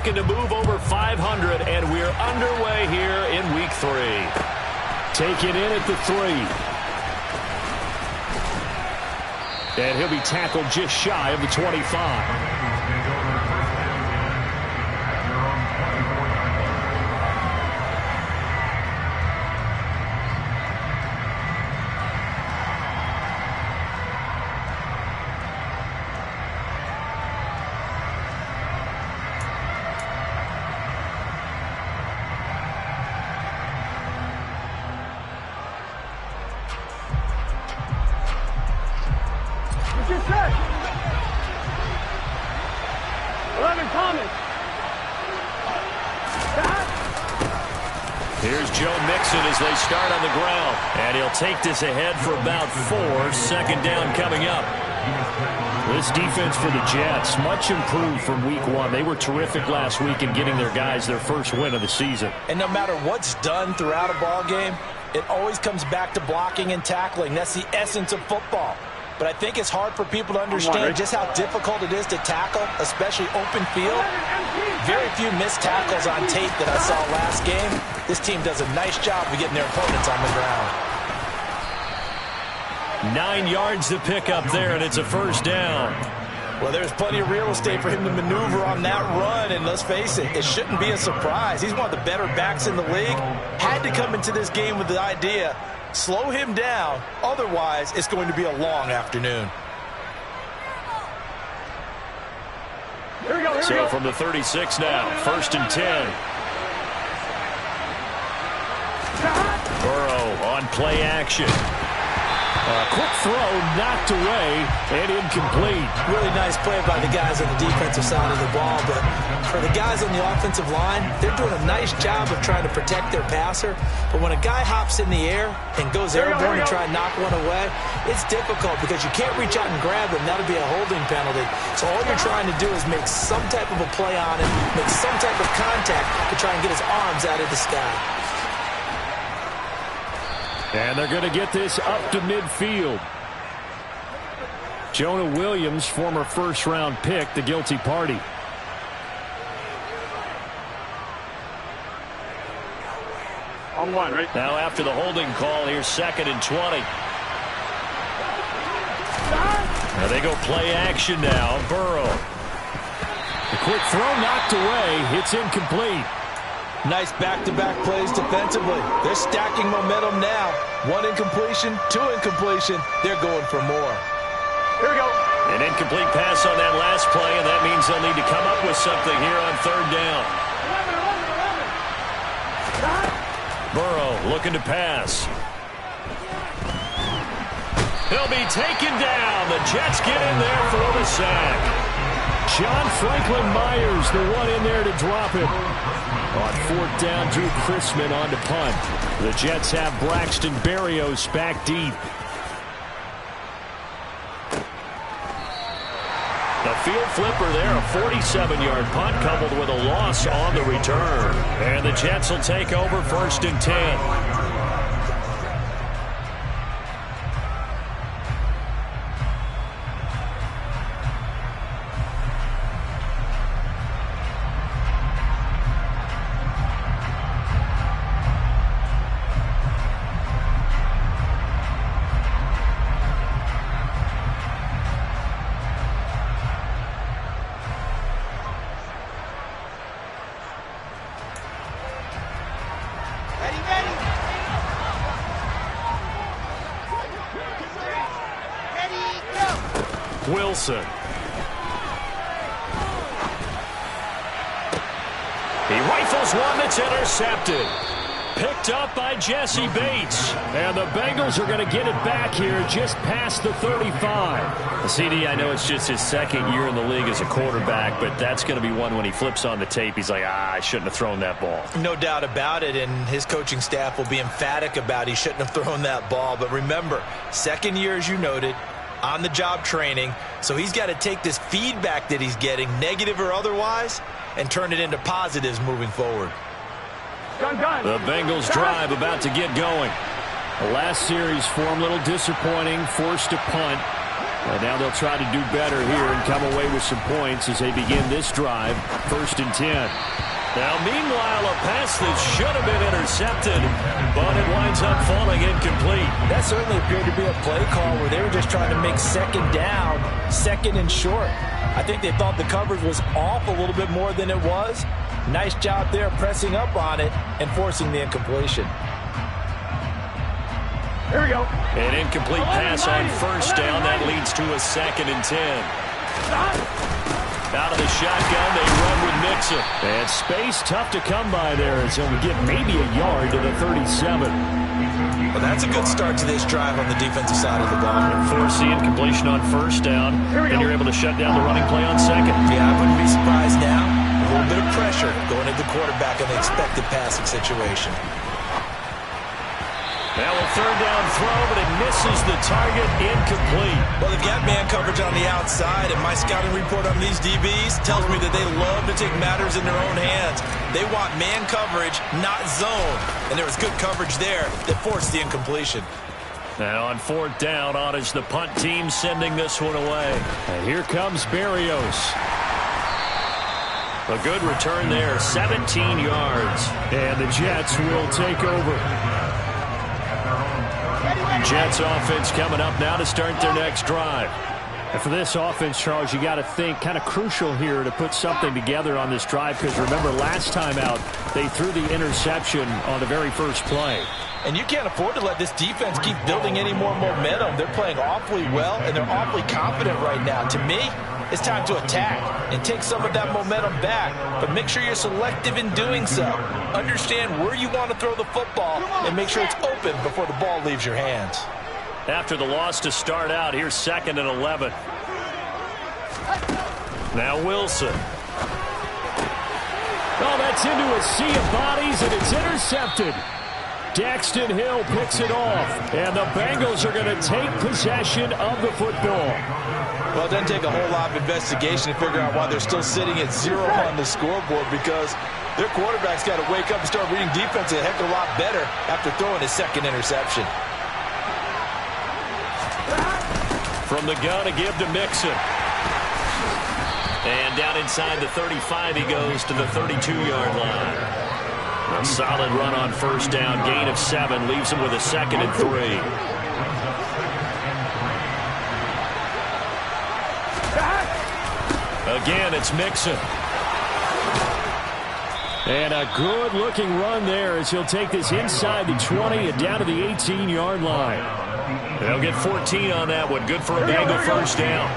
To move over 500, and we're underway here in week 3. Take it in at the 3. And he'll be tackled just shy of the 25. Here's Joe Mixon as they start on the ground. And he'll take this ahead for about 4. Second down coming up. This defense for the Jets, much improved from week 1. They were terrific last week in getting their guys their first win of the season. And no matter what's done throughout a ball game, it always comes back to blocking and tackling. That's the essence of football. But I think it's hard for people to understand just how difficult it is to tackle, especially open field. Very few missed tackles on tape that I saw last game. This team does a nice job of getting their opponents on the ground. 9 yards to pick up there, and it's a first down. Well, there's plenty of real estate for him to maneuver on that run, and let's face it, it shouldn't be a surprise. He's one of the better backs in the league. Had to come into this game with the idea, slow him down, otherwise it's going to be a long afternoon. So from the 36 now, 1st and 10. Burrow on play action. A quick throw knocked away and incomplete. Really nice play by the guys on the defensive side of the ball, but for the guys on the offensive line, they're doing a nice job of trying to protect their passer. But when a guy hops in the air and goes airborne and try and knock one away, it's difficult because you can't reach out and grab him. That'll be a holding penalty. So all you're trying to do is make some type of a play on him, make some type of contact to try and get his arms out of the sky. And they're going to get this up to midfield. Jonah Williams, former first-round pick, the guilty party. On 1, right? Now after the holding call, here's 2nd and 20. Now they go play action now. Burrow. The quick throw knocked away. It's incomplete. Nice back-to-back plays defensively. They're stacking momentum now. 1 incompletion, 2 incompletion. They're going for more. Here we go. An incomplete pass on that last play, and that means they'll need to come up with something here on 3rd down. 11. Burrow looking to pass. He'll be taken down. The Jets get in there for the sack. John Franklin Myers, the one in there to drop it. On 4th down, Drew Chrisman on to punt. The Jets have Braxton Berrios back deep. The field flipper there, a 47-yard punt coupled with a loss on the return. And the Jets will take over 1st and 10. Wilson. He rifles one that's intercepted. Picked up by Jesse Bates. And the Bengals are going to get it back here just past the 35. CD, I know it's just his 2nd year in the league as a quarterback, but that's going to be one when he flips on the tape. He's like, I shouldn't have thrown that ball. No doubt about it, and his coaching staff will be emphatic about he shouldn't have thrown that ball. But remember, 2nd year, as you noted, on-the-job training, so he's got to take this feedback that he's getting, negative or otherwise, and turn it into positives moving forward. The Bengals drive about to get going. The last series for him, a little disappointing, forced to punt. And now they'll try to do better here and come away with some points as they begin this drive. 1st and 10. Now, meanwhile, a pass that should have been intercepted, but it winds up falling incomplete. That certainly appeared to be a play call where they were just trying to make 2nd down, 2nd and short. I think they thought the coverage was off a little bit more than it was. Nice job there pressing up on it and forcing the incompletion. Here we go. An incomplete pass on 1st down. That leads to a 2nd and 10. Out of the shotgun, they run with Mixon. And space tough to come by there, so we get maybe a yard to the 37. Well, that's a good start to this drive on the defensive side of the ball. Force the incompletion on 1st down, and you're able to shut down the running play on 2nd. Yeah, I wouldn't be surprised now. A little bit of pressure going into the quarterback in the expected passing situation. Now a 3rd down throw, but it misses the target, incomplete. Well, they've got man coverage on the outside, and my scouting report on these DBs tells me that they love to take matters in their own hands. They want man coverage, not zone. And there was good coverage there that forced the incompletion. Now on 4th down, on is the punt team sending this one away. And here comes Berrios. A good return there, 17 yards. And the Jets will take over. Jets offense coming up now to start their next drive. And for this offense, Charles, you got to think kind of crucial here to put something together on this drive, because remember last time out they threw the interception on the very first play. And you can't afford to let this defense keep building any more momentum. They're playing awfully well, and they're awfully confident right now. To me, it's time to attack and take some of that momentum back, but make sure you're selective in doing so. Understand where you want to throw the football and make sure it's open before the ball leaves your hands. After the loss to start out, here's 2nd and 11. Now Wilson. Oh, that's into a sea of bodies, and it's intercepted. Daxton Hill picks it off, and the Bengals are going to take possession of the football. Well, it doesn't take a whole lot of investigation to figure out why they're still sitting at 0 on the scoreboard, because their quarterback's got to wake up and start reading defense a heck of a lot better after throwing his 2nd interception. From the gun, a give to Mixon. And down inside the 35, he goes to the 32-yard line. A solid run on 1st down, gain of 7, leaves him with a 2nd and 3. Again, it's Mixon. And a good-looking run there as he'll take this inside the 20 and down to the 18-yard line. They'll get 14 on that one. Good for a Bengal 1st down.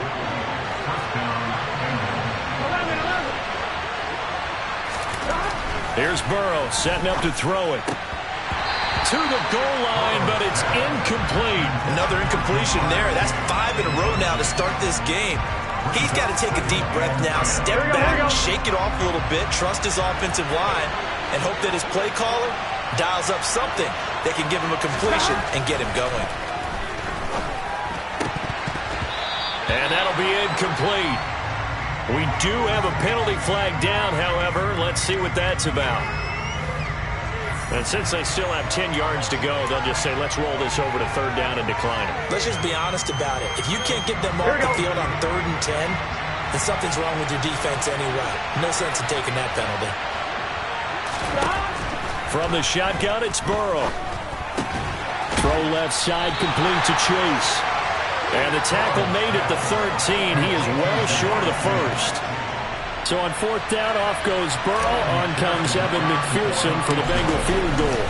Here's Burrow setting up to throw it. To the goal line, but it's incomplete. Another incompletion there. That's 5 in a row now to start this game. He's got to take a deep breath now, step back, shake it off a little bit, trust his offensive line, and hope that his play caller dials up something that can give him a completion and get him going. And that'll be incomplete. We do have a penalty flag down, however. Let's see what that's about. And since they still have 10 yards to go, they'll just say, let's roll this over to 3rd down and decline it. Let's just be honest about it. If you can't get them off the field on 3rd and 10, then something's wrong with your defense anyway. No sense in taking that penalty. From the shotgun, it's Burrow. Throw left side, complete to Chase. And the tackle made at the 13. He is well short of the 1st. So on 4th down, off goes Burrow. On comes Evan McPherson for the Bengal field goal.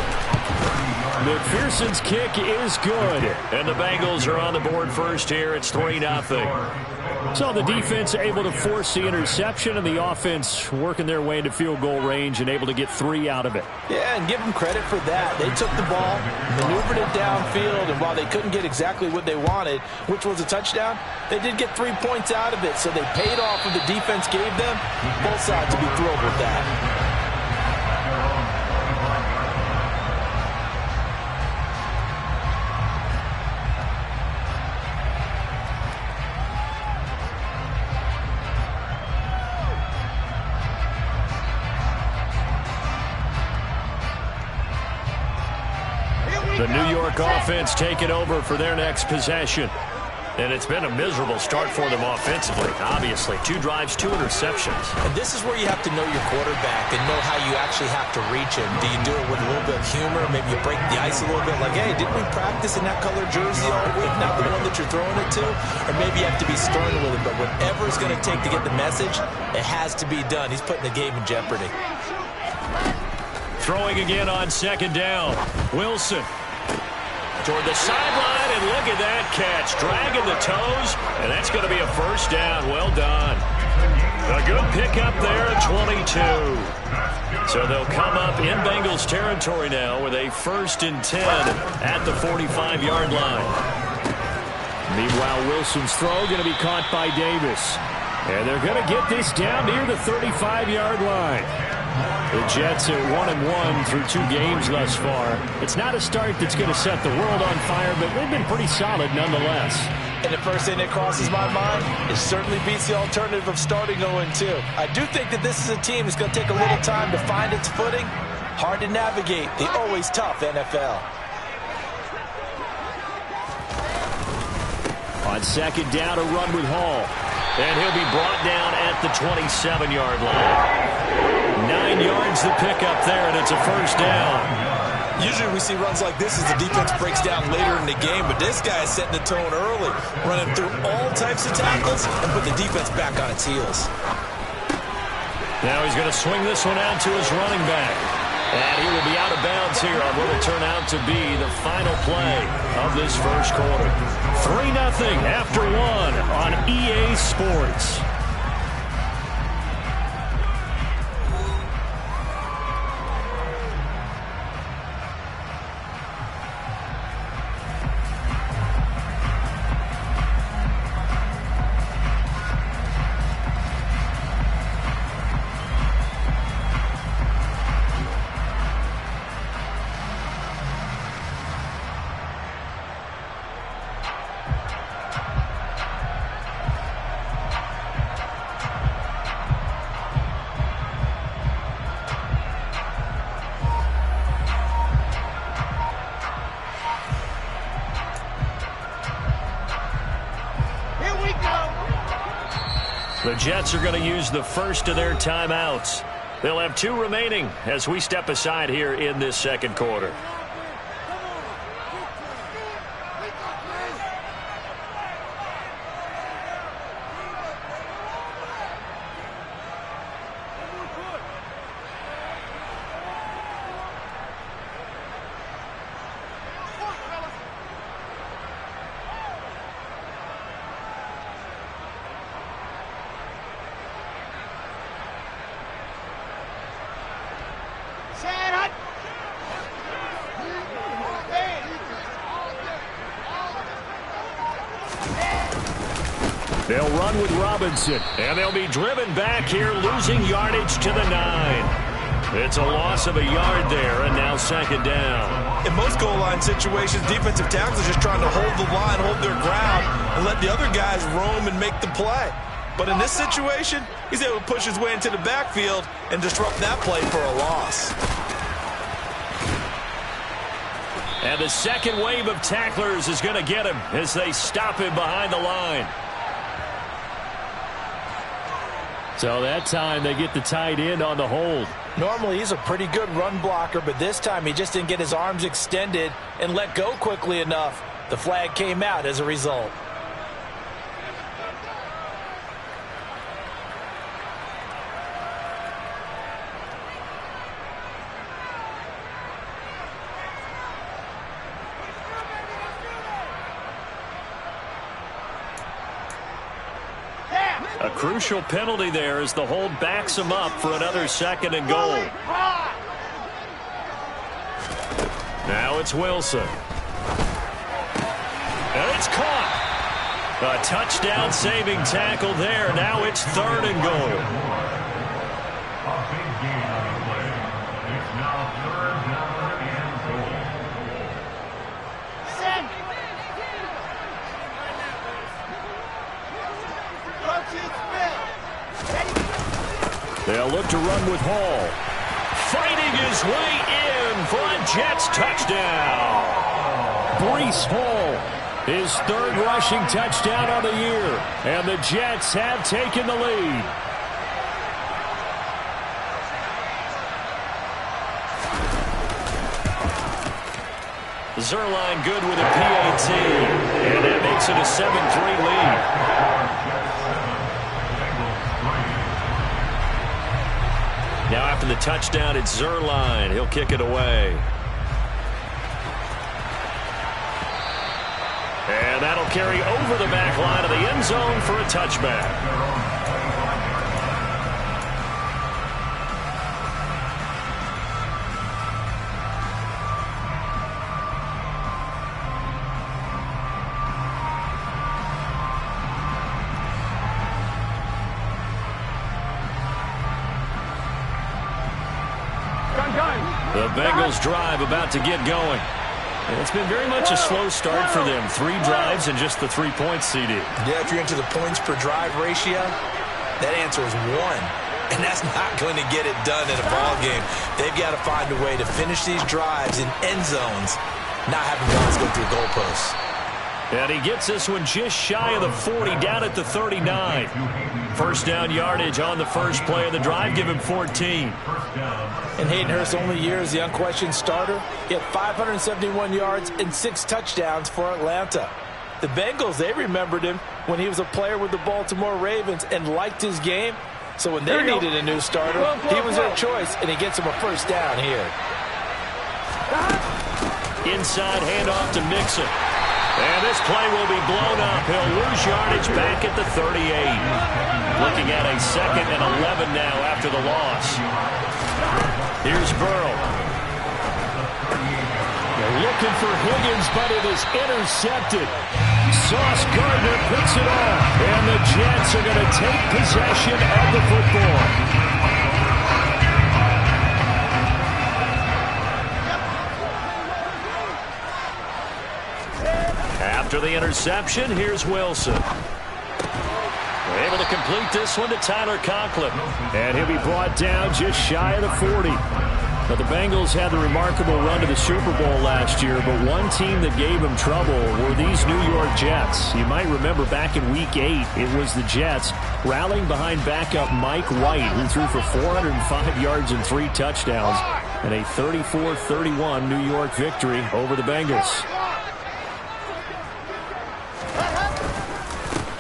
McPherson's kick is good. And the Bengals are on the board first here. It's 3-0. So the defense able to force the interception, and the offense working their way into field goal range and able to get 3 out of it. Yeah, and give them credit for that. They took the ball, maneuvered it downfield, and while they couldn't get exactly what they wanted, which was a touchdown, they did get 3 points out of it. So they paid off what the defense gave them. Both sides will be thrilled with that. The New York offense taking over for their next possession. And it's been a miserable start for them offensively, obviously. 2 drives, 2 interceptions. And this is where you have to know your quarterback and know how you actually have to reach him. Do you do it with a little bit of humor? Maybe you break the ice a little bit like, hey, didn't we practice in that color jersey all week, not the one that you're throwing it to? Or maybe you have to be stern with it, but whatever it's going to take to get the message, it has to be done. He's putting the game in jeopardy. Throwing again on 2nd down. Wilson toward the sideline, and look at that catch. Dragging the toes, and that's going to be a 1st down. Well done. A good pickup there at 22. So they'll come up in Bengals territory now with a 1st and 10 at the 45-yard line. Meanwhile, Wilson's throw going to be caught by Davis. And they're going to get this down near the 35-yard line. The Jets are 1-1 through 2 games thus far. It's not a start that's going to set the world on fire, but they've been pretty solid nonetheless. And the first thing that crosses my mind, it certainly beats the alternative of starting 0-2. I do think that this is a team that's going to take a little time to find its footing. Hard to navigate the always tough NFL. On 2nd down, a run with Hall. And he'll be brought down at the 27-yard line. 9 yards to pick up there, and it's a 1st down. Usually we see runs like this as the defense breaks down later in the game, but this guy is setting the tone early, running through all types of tackles and put the defense back on its heels. Now he's going to swing this one out to his running back. And he will be out of bounds here on what will turn out to be the final play of this 1st quarter. 3-0 after 1 on EA Sports. The Jets are going to use the first of their timeouts. They'll have 2 remaining as we step aside here in this 2nd quarter. They'll run with Robinson. And they'll be driven back here, losing yardage to the 9. It's a loss of a yard there, and now 2nd down. In most goal line situations, defensive tackles are just trying to hold the line, hold their ground, and let the other guys roam and make the play. But in this situation, he's able to push his way into the backfield and disrupt that play for a loss. And the second wave of tacklers is going to get him as they stop him behind the line. So that time they get the tight end on the hold. Normally he's a pretty good run blocker, but this time he just didn't get his arms extended and let go quickly enough. The flag came out as a result. A crucial penalty there as the hold backs him up for another 2nd and goal. Now it's Wilson. And it's caught. A touchdown-saving tackle there. Now it's 3rd and goal. They'll look to run with Hall. Fighting his way in for a Jets touchdown. Breece Hall His third rushing touchdown on the year. And the Jets have taken the lead. Zuerlein good with a PAT. And that makes it a 7-3 lead. Now after the touchdown, it's Zuerlein. He'll kick it away. And that'll carry over the back line of the end zone for a touchback. The Bengals drive about to get going. And it's been very much a slow start for them. 3 drives and just the 3 points, CD. Yeah, if you're into the points per drive ratio, that answer is 1. And that's not going to get it done in a ball game. They've got to find a way to finish these drives in end zones, not having runs go through goalposts. And he gets this one just shy of the 40, down at the 39. First down yardage on the first play of the drive. Give him 14. And Hayden Hurst's only year as the unquestioned starter, he had 571 yards and 6 touchdowns for Atlanta. The Bengals, they remembered him when he was a player with the Baltimore Ravens and liked his game. So when they needed a new starter, he was their choice, and he gets him a first down here. Inside handoff to Mixon. And this play will be blown up. He'll lose yardage back at the 38. Looking at a 2nd and 11 now after the loss. Here's Burrow. They're looking for Higgins, but it is intercepted. Sauce Gardner picks it off. And the Jets are going to take possession of the football. After the interception, here's Wilson. Able to complete this one to Tyler Conklin. And he'll be brought down just shy of the 40. But the Bengals had the remarkable run to the Super Bowl last year, but one team that gave them trouble were these New York Jets. You might remember back in Week 8, it was the Jets rallying behind backup Mike White, who threw for 405 yards and 3 touchdowns, and a 34-31 New York victory over the Bengals.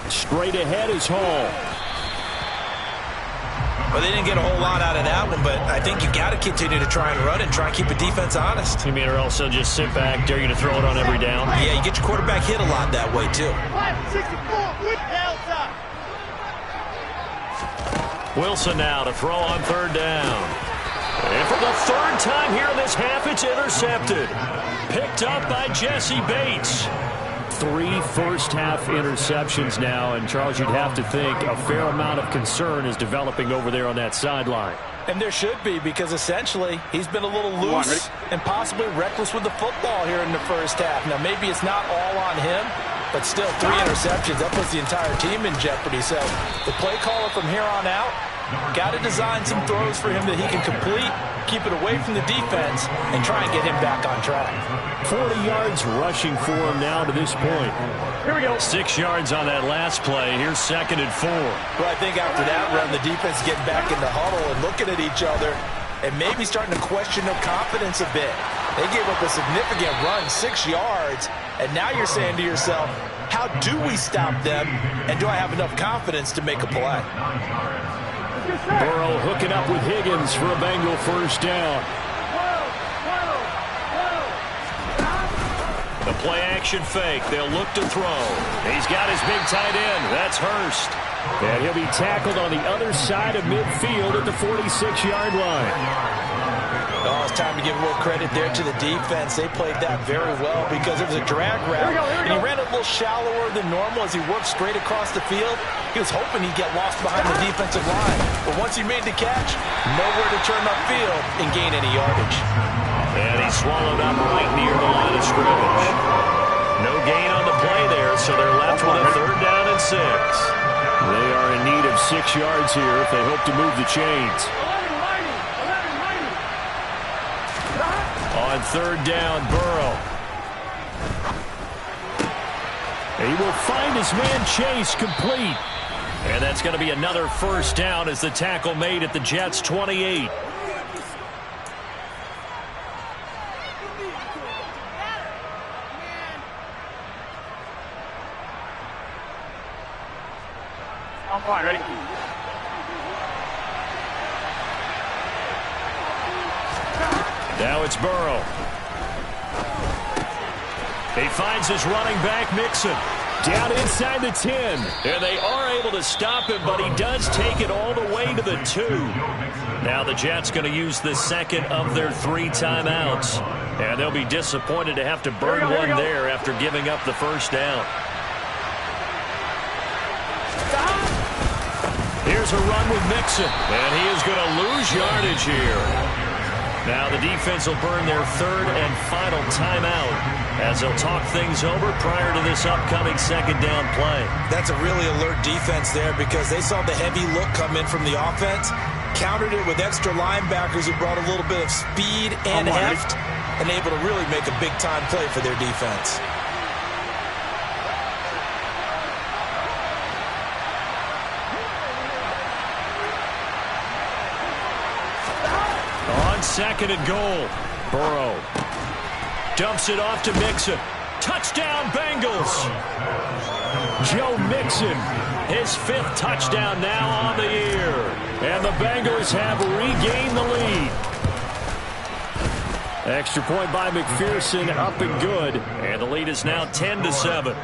Straight ahead is Hall. Well, they didn't get a whole lot out of that one, but I think you got to continue to try and run and try and keep the defense honest. You mean or also just sit back, dare you to throw it on every down? Yeah, you get your quarterback hit a lot that way, too. Wilson now to throw on 3rd down. And for the 3rd time here in this half, it's intercepted. Picked up by Jesse Bates. 3 first-half interceptions now, and Charles, you'd have to think a fair amount of concern is developing over there on that sideline. And there should be, because essentially he's been a little loose and possibly reckless with the football here in the first half. Now, maybe it's not all on him, but still 3 interceptions. That puts the entire team in jeopardy. So the play caller from here on out got to design some throws for him that he can complete, keep it away from the defense, and try and get him back on track. 40 yards rushing for him now to this point. Here we go. 6 yards on that last play. Here's 2nd and 4. Well, I think after that run, the defense getting back in the huddle and looking at each other and maybe starting to question their confidence a bit. They gave up a significant run, 6 yards, and now you're saying to yourself, how do we stop them, and do I have enough confidence to make a play? Burrow hooking up with Higgins for a Bengal first down. The play-action fake. They'll look to throw. He's got his big tight end. That's Hurst. And he'll be tackled on the other side of midfield at the 46-yard line. Oh, it's time to give a little credit there to the defense. They played that very well because it was a drag route. And he ran a little shallower than normal as he worked straight across the field. He was hoping he'd get lost behind the defensive line. But once he made the catch, nowhere to turn upfield and gain any yardage. And he swallowed up right near the line of scrimmage. No gain on the play there, so they're left with a 3rd down and 6. They are in need of 6 yards here if they hope to move the chains. On 3rd down, Burrow. He will find his man Chase complete. And that's going to be another first down as the tackle made at the Jets' 28. I'm fine, ready? Now it's Burrow. He finds his running back, Mixon. Down inside the 10. And they are able to stop him, but he does take it all the way to the 2. Now the Jets going to use the second of their 3 timeouts. And they'll be disappointed to have to burn one there after giving up the first down. Here's a run with Mixon. And he is going to lose yardage here. Now the defense will burn their 3rd and final timeout as they'll talk things over prior to this upcoming second down play. That's a really alert defense there because they saw the heavy look come in from the offense, countered it with extra linebackers who brought a little bit of speed and heft, and able to really make a big-time play for their defense. On 2nd and goal, Burrow dumps it off to Mixon. Touchdown, Bengals. Joe Mixon, his 5th touchdown now on the year. And the Bengals have regained the lead. Extra point by McPherson, up and good. And the lead is now 10-7.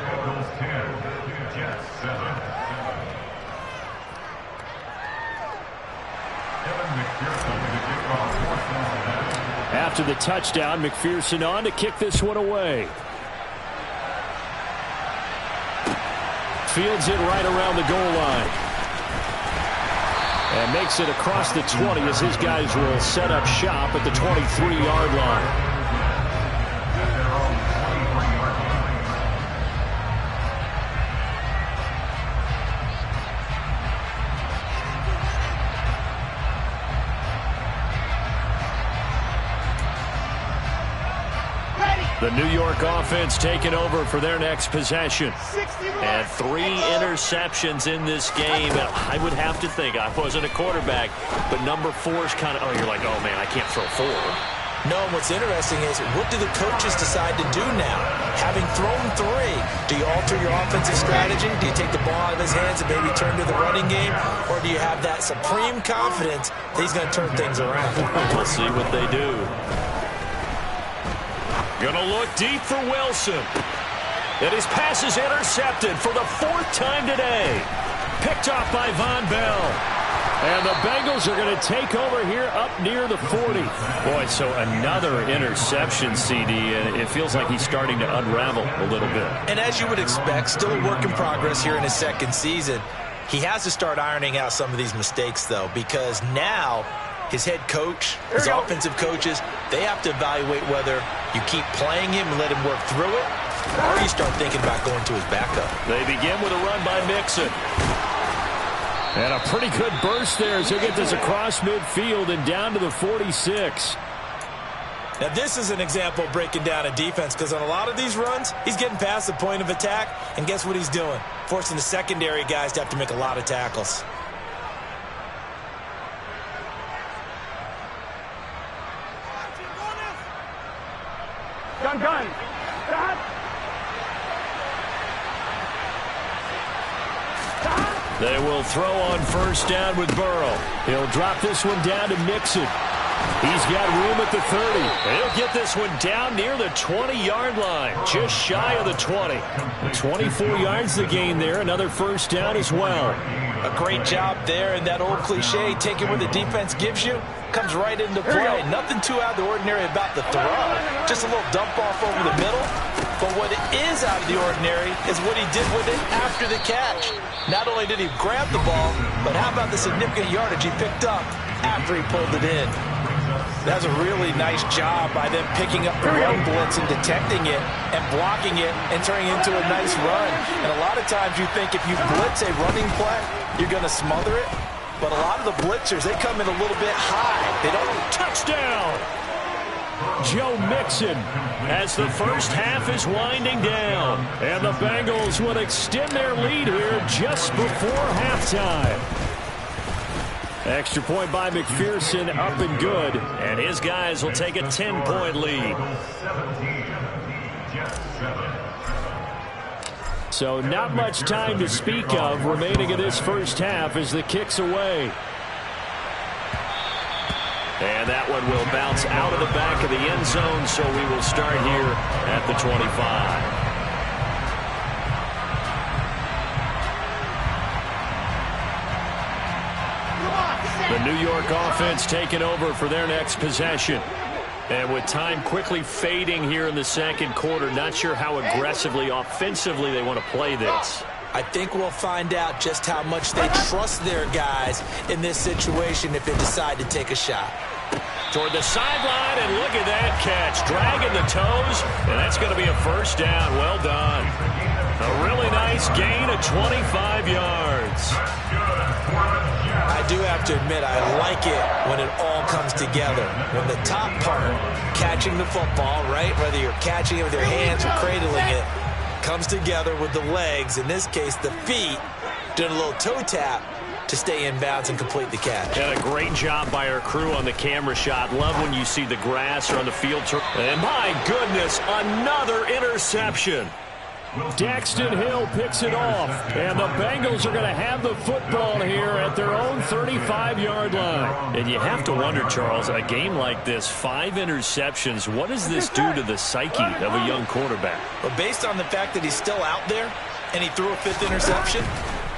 After the touchdown, McPherson on to kick this one away. Fields it right around the goal line. And makes it across the 20 as his guys will set up shop at the 23-yard line. The New York offense taking over for their next possession. And 3 interceptions in this game. I would have to think, I wasn't a quarterback, but number 4 is kind of, you're like, oh man, I can't throw 4. No, and what's interesting is, what do the coaches decide to do now? Having thrown 3, do you alter your offensive strategy? Do you take the ball out of his hands and maybe turn to the running game? Or do you have that supreme confidence that he's going to turn things around? We'll see what they do. Gonna look deep for Wilson. And his pass is intercepted for the 4th time today. Picked off by Von Bell. And the Bengals are going to take over here up near the 40. Boy, so another interception, CD, and it feels like he's starting to unravel a little bit. And as you would expect, still a work in progress here in his 2nd season. He has to start ironing out some of these mistakes, though, because now his head coach, his offensive coaches, they have to evaluate whether you keep playing him and let him work through it, or you start thinking about going to his backup. They begin with a run by Mixon. And a pretty good burst there as he'll get this across midfield and down to the 46. Now, this is an example of breaking down a defense, because on a lot of these runs, he's getting past the point of attack, and guess what he's doing? Forcing the secondary guys to have to make a lot of tackles. Gun. Stop. They will throw on first down with Burrow. He'll drop this one down to Mixon. He's got room at the 30. He'll get this one down near the 20-yard line, just shy of the 20. 24 yards to gain there. Another first down as well. A great job there, and that old cliche, taking what the defense gives you, comes right into play. Nothing too out of the ordinary about the throw. Just a little dump off over the middle. But what is out of the ordinary is what he did with it after the catch. Not only did he grab the ball, but how about the significant yardage he picked up after he pulled it in? That's a really nice job by them picking up the run blitz and detecting it and blocking it and turning it into a nice run. And a lot of times you think if you blitz a running play, you're going to smother it. But a lot of the blitzers, they come in a little bit high. They don't. Touchdown! Joe Mixon. As the first half is winding down. And the Bengals would extend their lead here just before halftime. Extra point by McPherson, up and good. And his guys will take a 10-point lead. So not much time to speak of remaining in this first half as the kick's away. And that one will bounce out of the back of the end zone, so we will start here at the 25. The New York offense taking over for their next possession. And with time quickly fading here in the second quarter, not sure how aggressively, offensively they want to play this. I think we'll find out just how much they trust their guys in this situation if they decide to take a shot. Toward the sideline, and look at that catch. Dragging the toes, and that's going to be a first down. Well done. A really nice gain of 25 yards. I do have to admit, I like it when it all comes together. When the top part, catching the football, right, whether you're catching it with your hands or cradling it, comes together with the legs, in this case the feet, doing a little toe tap to stay in bounds and complete the catch. And a great job by our crew on the camera shot. Love when you see the grass or on the field. And my goodness, another interception. Daxton Hill picks it off, and the Bengals are going to have the football here at their own 35-yard line. And you have to wonder, Charles, a game like this, 5 interceptions, what does this do to the psyche of a young quarterback? But based on the fact that he's still out there and he threw a 5th interception,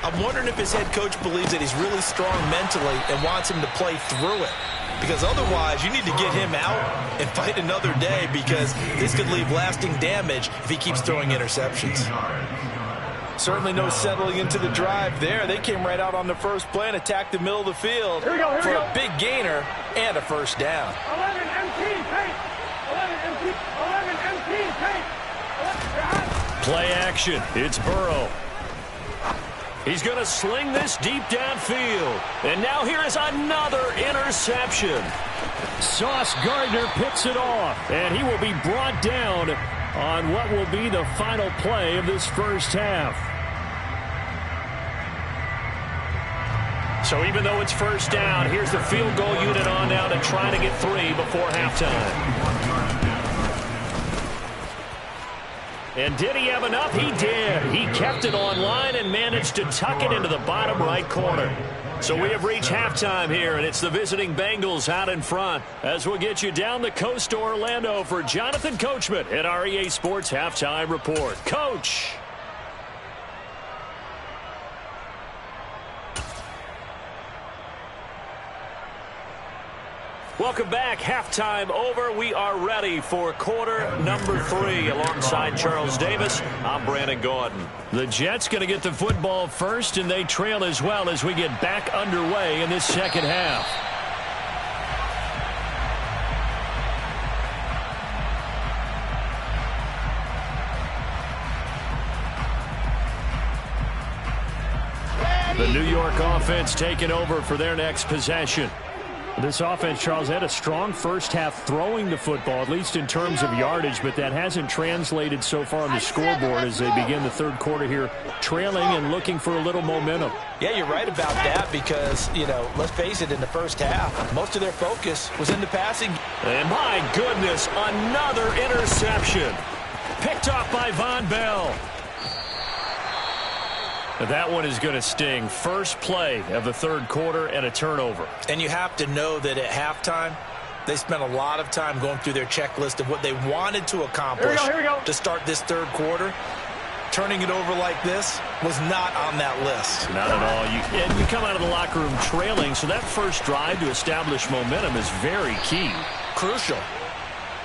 I'm wondering if his head coach believes that he's really strong mentally and wants him to play through it. Because otherwise, you need to get him out and fight another day, because this could leave lasting damage if he keeps throwing interceptions. Certainly no settling into the drive there. They came right out on the first play and attacked the middle of the field for a big gainer and a first down. 11 MT paint. 11 MT paint. Play action. It's Burrow. He's going to sling this deep downfield. And now here is another interception. Sauce Gardner picks it off, and he will be brought down on what will be the final play of this first half. So even though it's first down, here's the field goal unit on now to try to get 3 before halftime. And did he have enough? He did. He kept it on line and managed to tuck it into the bottom right corner. So we have reached halftime here, and it's the visiting Bengals out in front. As we'll get you down the coast to Orlando for Jonathan Coachman at our EA Sports Halftime Report. Coach. Welcome back. Halftime over. We are ready for quarter number 3. Alongside Charles Davis, I'm Brandon Gordon. The Jets going to get the football first, and they trail as well as we get back underway in this second half. The New York offense taking over for their next possession. This offense, Charles, had a strong first half throwing the football, at least in terms of yardage, but that hasn't translated so far on the scoreboard as they begin the third quarter here, trailing and looking for a little momentum. Yeah, you're right about that because, you know, let's face it, in the first half, most of their focus was in the passing. And my goodness, another interception. Picked off by Von Bell. That one is going to sting. First play of the third quarter and a turnover. And you have to know that at halftime, they spent a lot of time going through their checklist of what they wanted to accomplish to start this third quarter. Turning it over like this was not on that list. Not at all. You come out of the locker room trailing, so that first drive to establish momentum is very key. Crucial.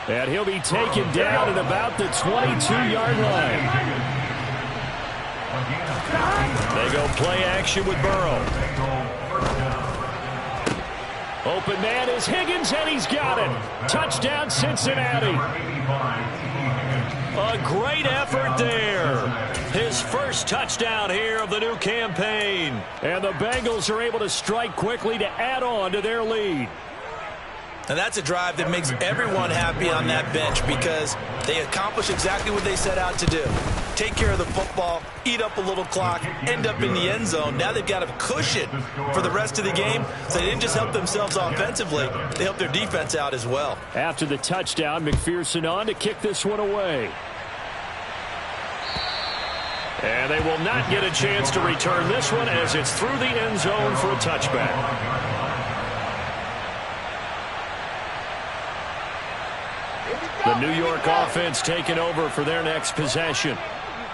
And he'll be taken down at about the 22-yard line. They go play action with Burrow. Open man is Higgins, and he's got it. Touchdown, Cincinnati. A great effort there. His first touchdown here of the new campaign. And the Bengals are able to strike quickly to add on to their lead. And that's a drive that makes everyone happy on that bench because they accomplish exactly what they set out to do. Take care of the football, eat up a little clock, end up in the end zone. Now they've got a cushion for the rest of the game. So they didn't just help themselves offensively, they helped their defense out as well. After the touchdown, McPherson on to kick this one away. And they will not get a chance to return this one as it's through the end zone for a touchback. The New York offense taking over for their next possession.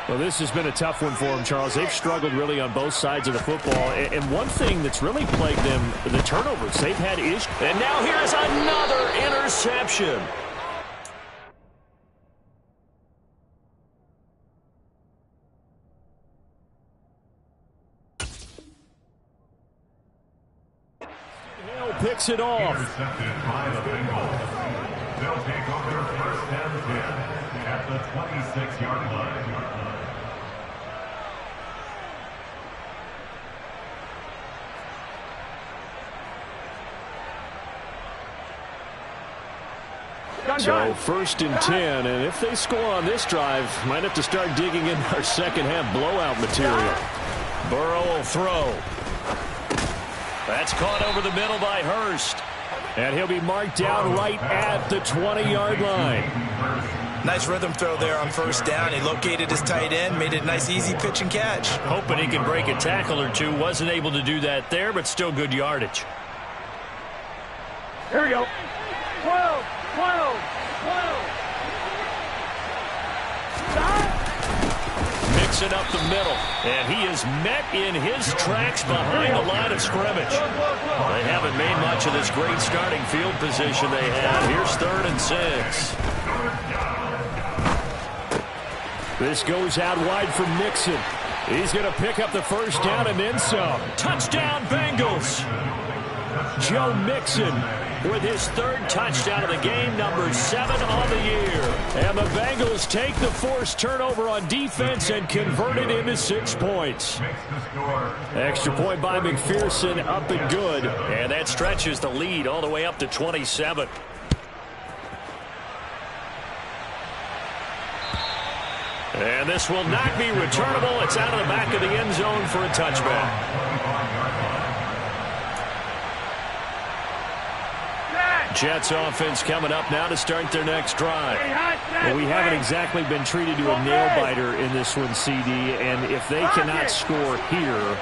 Well, this has been a tough one for them, Charles. They've struggled really on both sides of the football. And one thing that's really plagued them, the turnovers. They've had issues. And now here's another interception. Hill picks it off. They'll take over first and 10 at the 26-yard line. So first and 10, and if they score on this drive, might have to start digging in our second half blowout material. Burrow will throw. That's caught over the middle by Hurst. And he'll be marked down right at the 20-yard line. Nice rhythm throw there on first down. He located his tight end, made it a nice easy pitch and catch. Hoping he can break a tackle or two. Wasn't able to do that there, but still good yardage. Here we go. 12, 12, 12. Stop. Mixing up the middle, and he is met in his tracks behind the line of scrimmage. They haven't made much of this great starting field position they have. Here's 3rd and 6. This goes out wide for Mixon. He's going to pick up the first down and then some. Touchdown, Bengals. Joe Mixon with his 3rd touchdown of the game, number 7 on the year. And the Bengals take the forced turnover on defense and convert it into 6 points. Extra point by McPherson, up and good. And that stretches the lead all the way up to 27. And this will not be returnable. It's out of the back of the end zone for a touchback. Jets offense coming up now to start their next drive. Well, we haven't exactly been treated to a nail-biter in this one, CD, and if they cannot score here,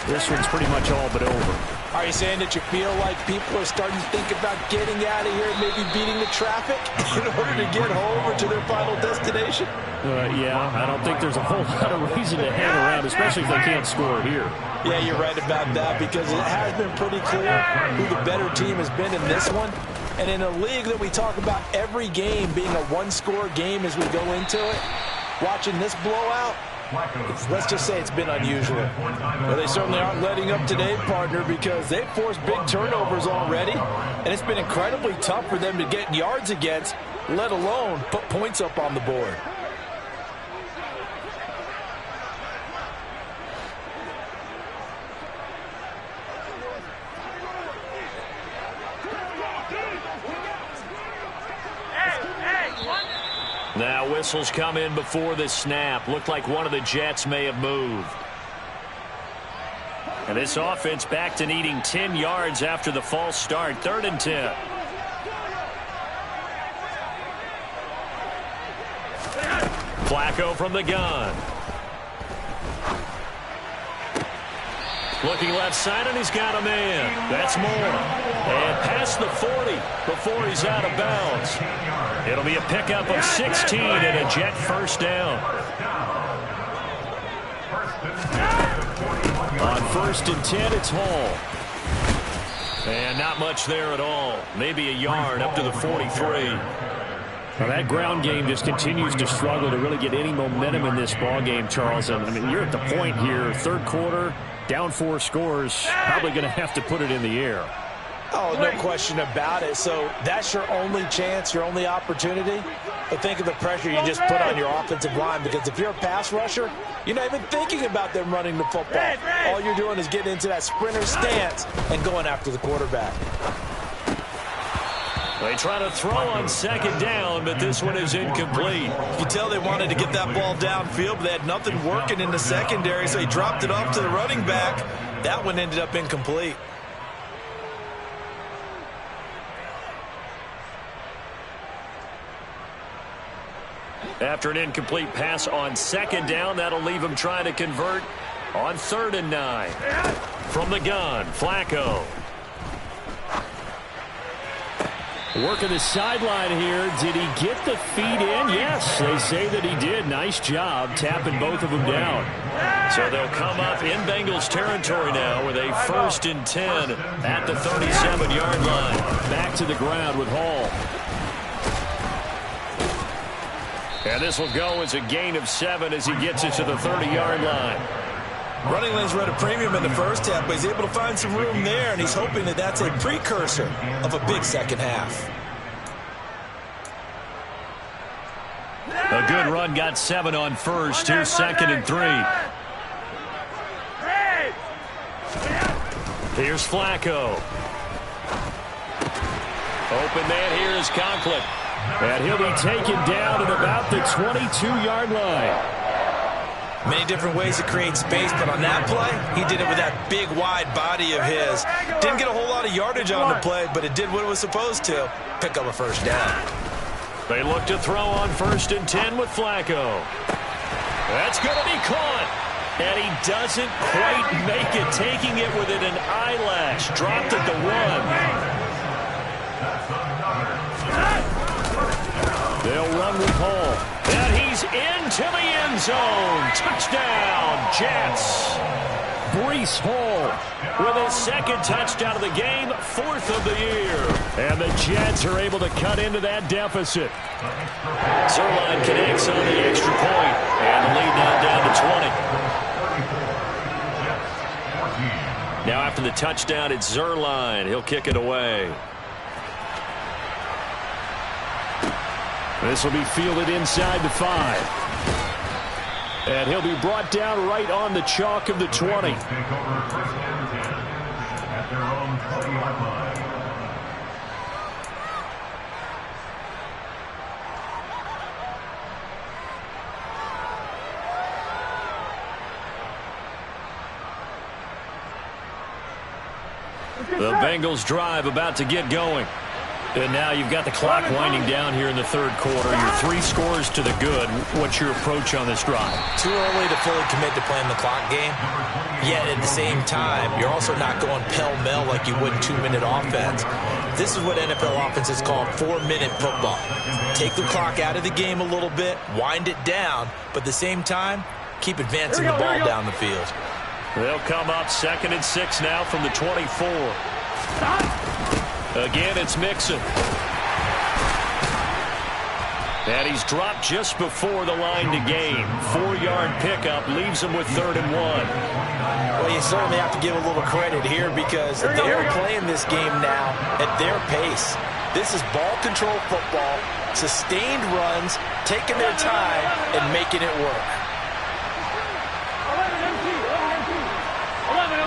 this one's pretty much all but over. Are you saying that you feel like people are starting to think about getting out of here and maybe beating the traffic in order to get home or to their final destination? Yeah, I don't think there's a whole lot of reason to hang around, especially if they can't score here. Yeah, you're right about that because it has been pretty clear who the better team has been in this one. And in a league that we talk about every game being a one-score game as we go into it, watching this blowout, let's just say it's been unusual. Well, they certainly aren't letting up today, partner, because they've forced big turnovers already, and it's been incredibly tough for them to get yards against, let alone put points up on the board. Now whistles come in before the snap. Looked like one of the Jets may have moved. And this offense back to needing 10 yards after the false start. 3rd and 10. Flacco from the gun. Looking left side, and he's got a man. That's Moore. And past the 40 before he's out of bounds. It'll be a pickup of 16 and a Jet first down. On 1st and 10, it's Hall. And not much there at all. Maybe a yard up to the 43. Well, that ground game just continues to struggle to really get any momentum in this ball game, Charles. And, I mean, you're at the point here, 3rd quarter, down 4 scores, probably going to have to put it in the air. Oh, no question about it. So that's your only chance, your only opportunity. But think of the pressure you just put on your offensive line, because if you're a pass rusher, you're not even thinking about them running the football. All you're doing is getting into that sprinter stance and going after the quarterback. They try to throw on second down, but this one is incomplete. You can tell they wanted to get that ball downfield, but they had nothing working in the secondary, so he dropped it off to the running back. That one ended up incomplete. After an incomplete pass on second down, that'll leave him trying to convert on 3rd and 9. From the gun, Flacco. Working the sideline here. Did he get the feet in? Yes, they say that he did. Nice job tapping both of them down. So they'll come up in Bengals territory now with a 1st and 10 at the 37-yard line. Back to the ground with Hall. And this will go as a gain of 7 as he gets it to the 30-yard line. Running lanes were at a premium in the first half, but he's able to find some room there, and he's hoping that that's a precursor of a big second half. A good run, got 7 on first. Here's 2nd and 3. Here's Flacco. Open man here is Conklin. And he'll be taken down at about the 22-yard line. Many different ways to create space, but on that play, he did it with that big, wide body of his. Didn't get a whole lot of yardage on the play, but it did what it was supposed to. Pick up a 1st down. They look to throw on 1st and 10 with Flacco. That's going to be caught. And he doesn't quite make it, taking it within an eyelash. Dropped at the 1. They'll run with Hall. And he's into the end zone. Touchdown, Jets. Breece Hall with his 2nd touchdown of the game, 4th of the year. And the Jets are able to cut into that deficit. Zuerlein connects on the extra point. And the lead now down to 20. Now after the touchdown, it's Zuerlein. He'll kick it away. This will be fielded inside the 5. And he'll be brought down right on the chalk of the 20. Take over 1st and 10 at their own 20-yard line. The Bengals drive about to get going. And now you've got the clock winding down here in the 3rd quarter. You're 3 scores to the good. What's your approach on this drive? Too early to fully commit to playing the clock game. Yet at the same time, you're also not going pell-mell like you would 2-minute offense. This is what NFL offenses call 4-minute football. Take the clock out of the game a little bit, wind it down, but at the same time, keep advancing the ball down the field. They'll come up 2nd and 6 now from the 24. Again, it's Mixon. And he's dropped just before the line to gain. 4-yard pickup leaves him with 3rd and 1. Well, you certainly have to give a little credit here because they're playing this game now at their pace. This is ball control football, sustained runs, taking their time and making it work. 11.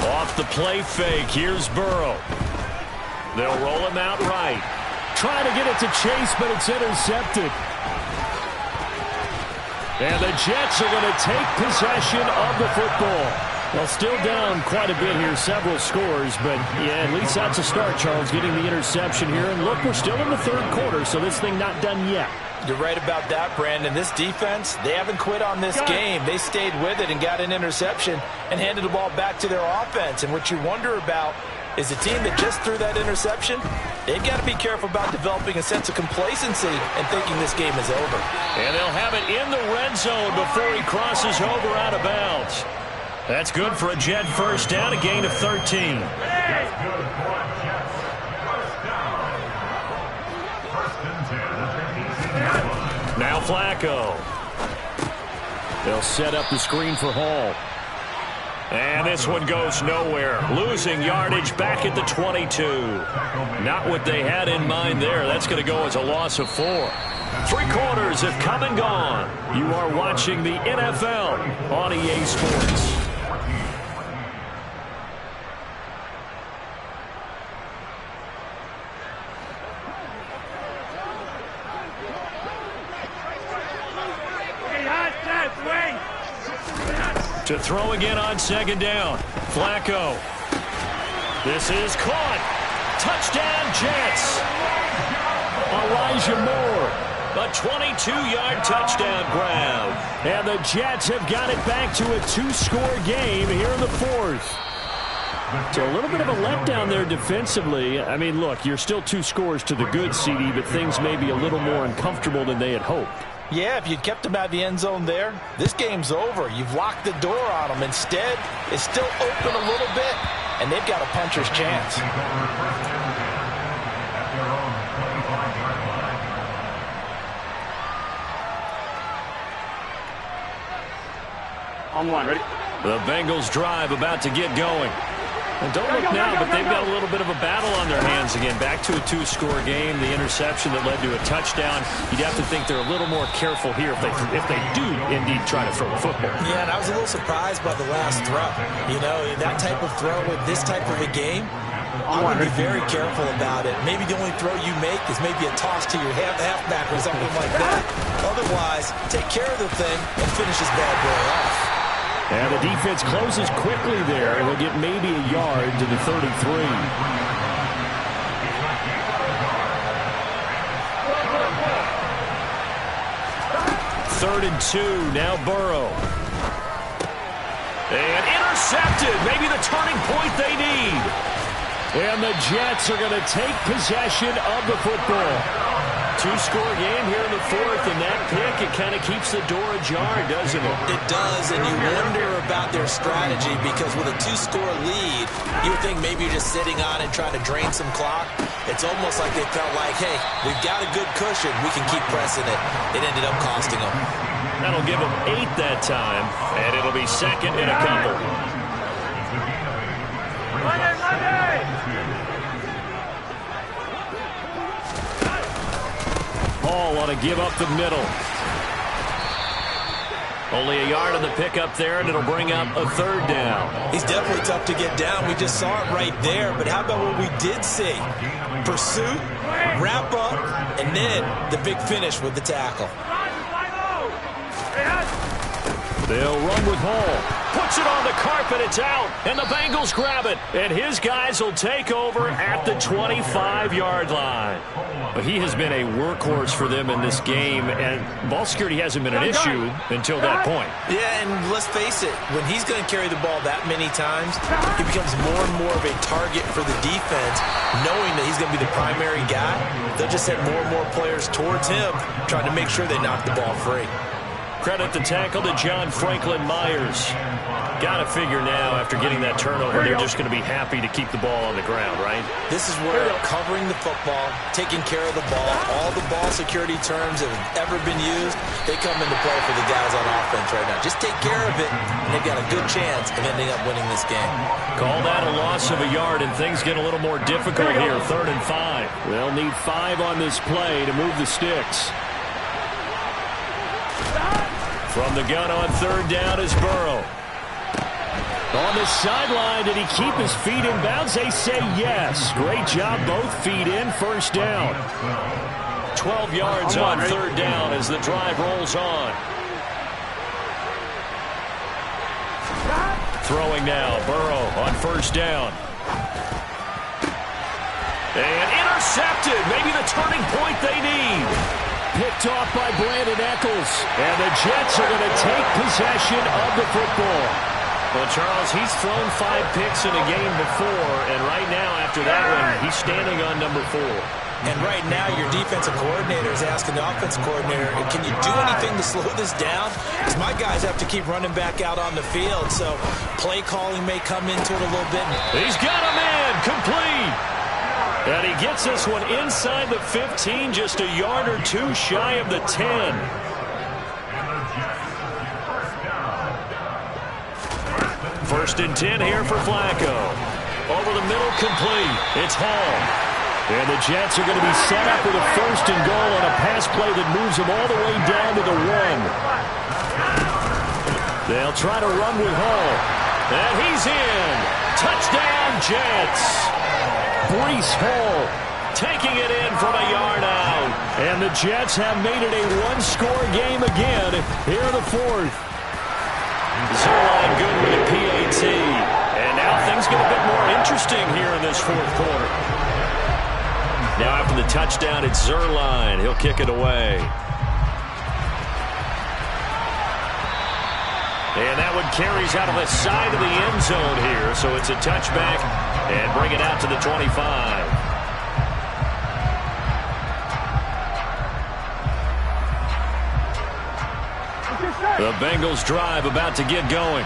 Off the play fake, here's Burrow. They'll roll him out right. Trying to get it to Chase, but it's intercepted. And the Jets are going to take possession of the football. Well, still down quite a bit here, several scores, but yeah, at least that's a start, Charles, getting the interception here. And look, we're still in the 3rd quarter, so this thing not done yet. You're right about that, Brandon. This defense, they haven't quit on this game. They stayed with it and got an interception and handed the ball back to their offense. And what you wonder about is the team that just threw that interception, they've got to be careful about developing a sense of complacency and thinking this game is over. And they'll have it in the red zone before he crosses over out of bounds. That's good for a Jet 1st down, a gain of 13. Now Flacco. They'll set up the screen for Hall. And this one goes nowhere. Losing yardage back at the 22. Not what they had in mind there. That's going to go as a loss of 4. 3 quarters have come and gone. You are watching the NFL on EA Sports. To throw again on second down. Flacco. This is caught. Touchdown, Jets. Elijah Moore. A 22-yard touchdown grab. And the Jets have got it back to a 2-score game here in the fourth. So a little bit of a letdown there defensively. I mean, look, you're still 2 scores to the good, CD, but things may be a little more uncomfortable than they had hoped. Yeah, if you'd kept them out of the end zone there, this game's over. You've locked the door on them. Instead, it's still open a little bit, and they've got a puncher's chance. On one, ready? The Bengals drive about to get going. And don't look now, but they've got a little bit of a battle on their hands again. Back to a 2-score game. The interception that led to a touchdown. You'd have to think they're a little more careful here if they do indeed try to throw the football. Yeah, and I was a little surprised by the last throw. You know, that type of throw with this type of a game, I'm going to be very careful about it. Maybe the only throw you make is maybe a toss to your halfback or something like that. Otherwise, take care of the thing and finish this bad boy off. And the defense closes quickly there. They'll get maybe a yard to the 33. Third and 2, now Burrow. And intercepted, maybe the turning point they need. And the Jets are going to take possession of the football. 2-score game here in the fourth, and that pick, it kind of keeps the door ajar, doesn't it? It does, and you wonder about their strategy because with a 2-score lead, you would think maybe you're just sitting on it trying to drain some clock. It's almost like they felt like, hey, we've got a good cushion. We can keep pressing it. It ended up costing them. That'll give them 8 that time, and it'll be second and a couple. Hall on a give up the middle. Only a yard on the pickup there, and it'll bring up a third down. He's definitely tough to get down. We just saw it right there. But how about what we did see? Pursuit, wrap up, and then the big finish with the tackle. They'll run with Hall. Puts it on the carpet, it's out, and the Bengals grab it. And his guys will take over at the 25-yard line. Well, he has been a workhorse for them in this game, and ball security hasn't been an issue until that point. Yeah, and let's face it, when he's going to carry the ball that many times, he becomes more and more of a target for the defense, knowing that he's going to be the primary guy. They'll just send more and more players towards him, trying to make sure they knock the ball free. Credit the tackle to John Franklin Myers. Got to figure now, after getting that turnover, they're just going to be happy to keep the ball on the ground, right? This is where covering the football, taking care of the ball, all the ball security terms that have ever been used, they come into play for the guys on offense right now. Just take care of it, and they've got a good chance of ending up winning this game. Call that a loss of a yard, and things get a little more difficult here. 3rd and 5. They'll need 5 on this play to move the sticks. From the gun on 3rd down is Burrow. On the sideline, did he keep his feet in bounds? They say yes. Great job, both feet in, 1st down. 12 yards on 3rd down as the drive rolls on. Throwing now, Burrow on 1st down. And intercepted, maybe the turning point they need. Picked off by Brandon Echols. And the Jets are going to take possession of the football. Well, Charles, he's thrown 5 picks in a game before, and right now, after that one, he's standing on number 4. And right now, your defensive coordinator is asking the offensive coordinator, can you do anything to slow this down? Because my guys have to keep running back out on the field, so play calling may come into it a little bit. He's got him in, complete. And he gets this one inside the 15, just a yard or 2 shy of the 10. First and 10 here for Flacco. Over the middle, complete. It's Hall. And the Jets are going to be set up with a 1st and goal on a pass play that moves them all the way down to the 1. They'll try to run with Hall. And he's in. Touchdown, Jets. Breece Hall taking it in from a yard out. And the Jets have made it a 1-score game again here in the 4th. Zerline good with a PAT. And now things get a bit more interesting here in this fourth quarter. Now after the touchdown, it's Zerline. He'll kick it away. And that one carries out of the side of the end zone here. So it's a touchback and bring it out to the 25. The Bengals drive about to get going.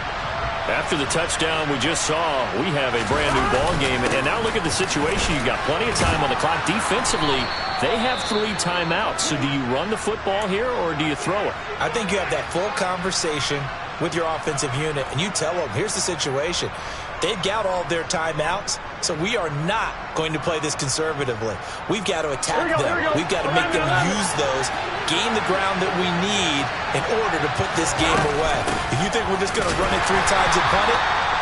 After the touchdown we just saw, we have a brand new ball game. And now look at the situation. You've got plenty of time on the clock. Defensively, they have 3 timeouts. So do you run the football here or do you throw it? I think you have that full conversation with your offensive unit, and you tell them, here's the situation. They've got all their timeouts, so we are not going to play this conservatively. We've got to attack them. We've got to make them use those, gain the ground that we need in order to put this game away. If you think we're just going to run it 3 times and punt it,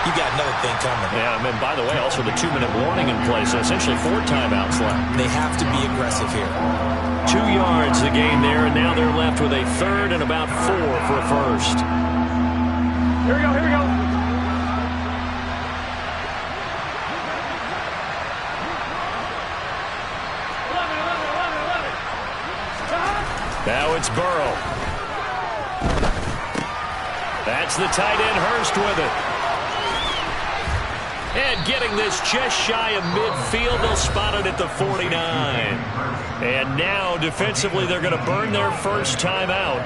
you got another thing coming. Yeah, I mean, by the way, also the 2-minute warning in play, so essentially 4 timeouts left. They have to be aggressive here. 2 yards the gain there, and now they're left with a 3rd and about 4 for a first. Here we go, here we go. Now it's Burrow. That's the tight end, Hurst with it. And getting this just shy of midfield, they'll spot it at the 49. And now defensively they're going to burn their first time out.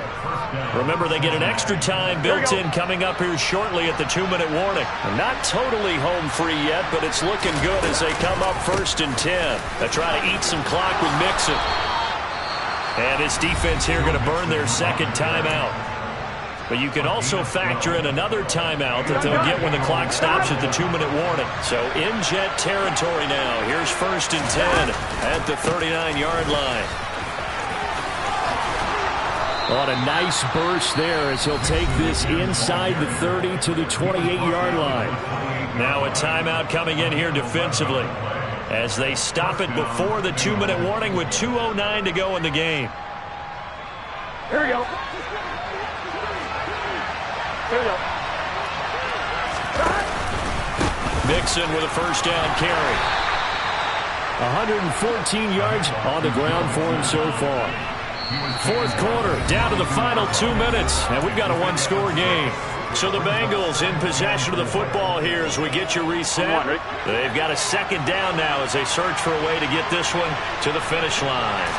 Remember, they get an extra time built in coming up here shortly at the 2-minute warning. Not totally home free yet, but it's looking good as they come up 1st and 10. They try to eat some clock with Mixon. And his defense here going to burn their 2nd timeout. But you can also factor in another timeout that they'll get when the clock stops at the 2-minute warning. So in Jet territory now. Here's 1st and 10 at the 39-yard line. On a nice burst there as he'll take this inside the 30 to the 28-yard line. Now a timeout coming in here defensively as they stop it before the 2-minute warning with 2:09 to go in the game. Here we go. Here we go. Mixon with a first down carry. 114 yards on the ground for him so far. Fourth quarter, down to the final 2 minutes, and we've got a 1-score game. So the Bengals in possession of the football here as we get you reset. They've got a 2nd down now as they search for a way to get this one to the finish line.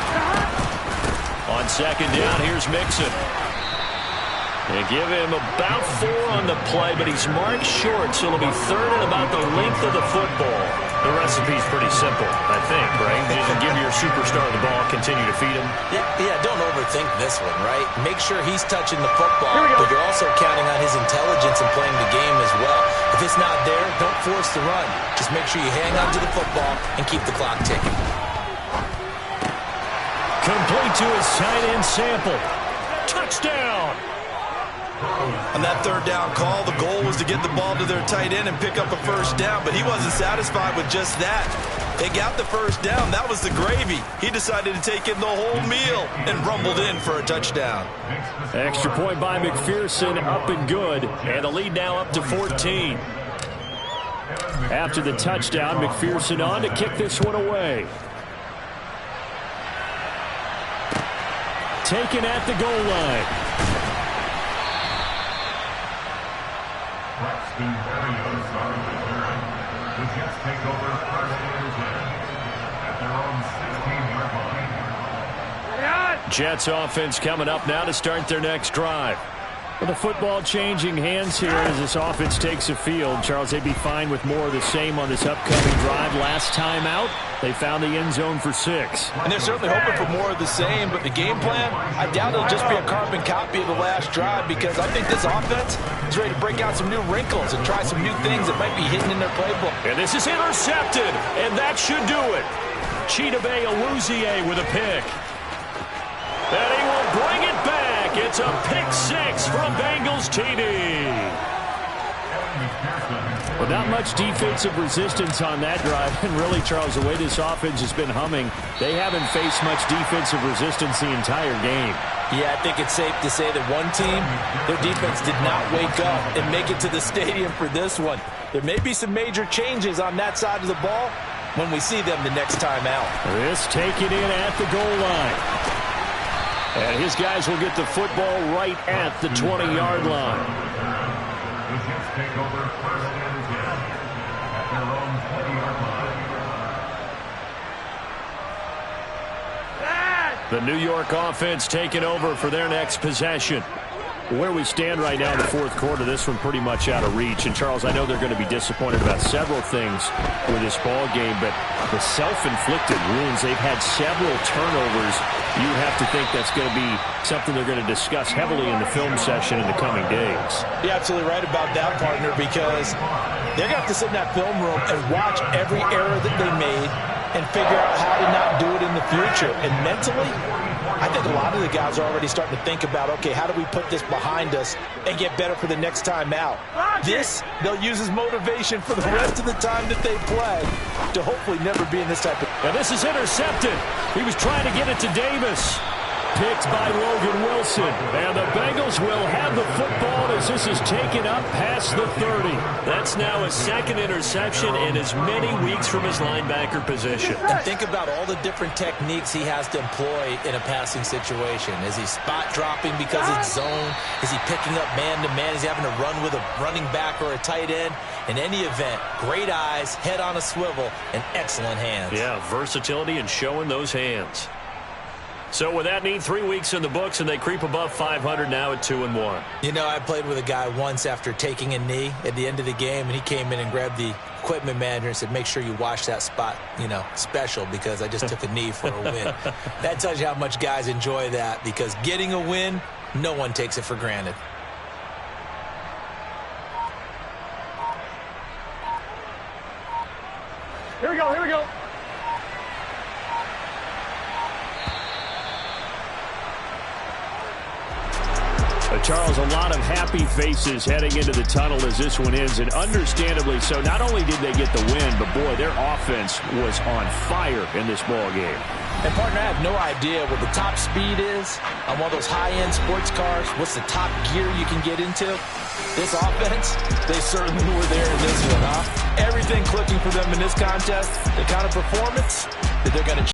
On 2nd down, here's Mixon. They give him about 4 on the play, but he's marked short, so it'll be 3rd and about the length of the football. The recipe's pretty simple, I think, right? Just give your superstar the ball, continue to feed him. Yeah, don't overthink this one, right? Make sure he's touching the football, but you're also counting on his intelligence and playing the game as well. If it's not there, don't force the run. Just make sure you hang on to the football and keep the clock ticking. Complete to his tight end Sample. Touchdown! On that 3rd down call, the goal was to get the ball to their tight end and pick up a first down, but he wasn't satisfied with just that. They got the first down. That was the gravy. He decided to take in the whole meal and rumbled in for a touchdown. Extra point by McPherson, up and good. And the lead now up to 14. After the touchdown, McPherson on to kick this one away. Taken at the goal line. Braxton Berrios on the return. The Jets take over 1st and 10 at their own 16-yard line. Jets offense coming up now to start their next drive. With the football changing hands here as this offense takes the field. Charles, they'd be fine with more of the same on this upcoming drive. Last time out, they found the end zone for 6. And they're certainly hoping for more of the same, but the game plan, I doubt it'll just be a carbon copy of the last drive because I think this offense is ready to break out some new wrinkles and try some new things that might be hidden in their playbook. And this is intercepted, and that should do it. Chidobe Awuzie with a pick. And he will bring it back. It's a pick 6 from Bengals TD. Well, not much defensive resistance on that drive. And really, Charles, the way this offense has been humming, they haven't faced much defensive resistance the entire game. Yeah, I think it's safe to say that one team, their defense did not wake up and make it to the stadium for this one. There may be some major changes on that side of the ball when we see them the next time out. This taken in at the goal line. And his guys will get the football right at the 20-yard line. The Jets take over first and 10 at their own 20-yard line. The New York offense taking over for their next possession. Where we stand right now in the fourth quarter, this one pretty much out of reach. And, Charles, I know they're going to be disappointed about several things with this ball game, but the self-inflicted wounds, they've had several turnovers. You have to think that's going to be something they're going to discuss heavily in the film session in the coming days. You're absolutely right about that, partner, because they're going to have to sit in that film room and watch every error that they made and figure out how to not do it in the future. And mentally, I think a lot of the guys are already starting to think about, okay, how do we put this behind us and get better for the next time out? This, they'll use as motivation for the rest of the time that they play to hopefully never be in this type of... And this is intercepted. He was trying to get it to Davis. Picked by Logan Wilson. And the Bengals will have the football as this is taken up past the 30. That's now a second interception in as many weeks from his linebacker position. And think about all the different techniques he has to employ in a passing situation. Is he spot dropping because it's zone? Is he picking up man-to-man? Is he having to run with a running back or a tight end? In any event, great eyes, head on a swivel, and excellent hands. Yeah, versatility and showing those hands. So with that neat 3 weeks in the books, and they creep above 500 now at 2-1. You know, I played with a guy once after taking a knee at the end of the game, and he came in and grabbed the equipment manager and said, make sure you watch that spot, you know, special, because I just took a knee for a win. That tells you how much guys enjoy that, because getting a win, no one takes it for granted. Here we go, here we go. Charles, a lot of happy faces heading into the tunnel as this one ends, and understandably so. Not only did they get the win, but, boy, their offense was on fire in this ball game. And, partner, I have no idea what the top speed is on one of those high-end sports cars. What's the top gear you can get into? This offense, they certainly were there in this one, huh? Everything clicking for them in this contest, the kind of performance that they're going to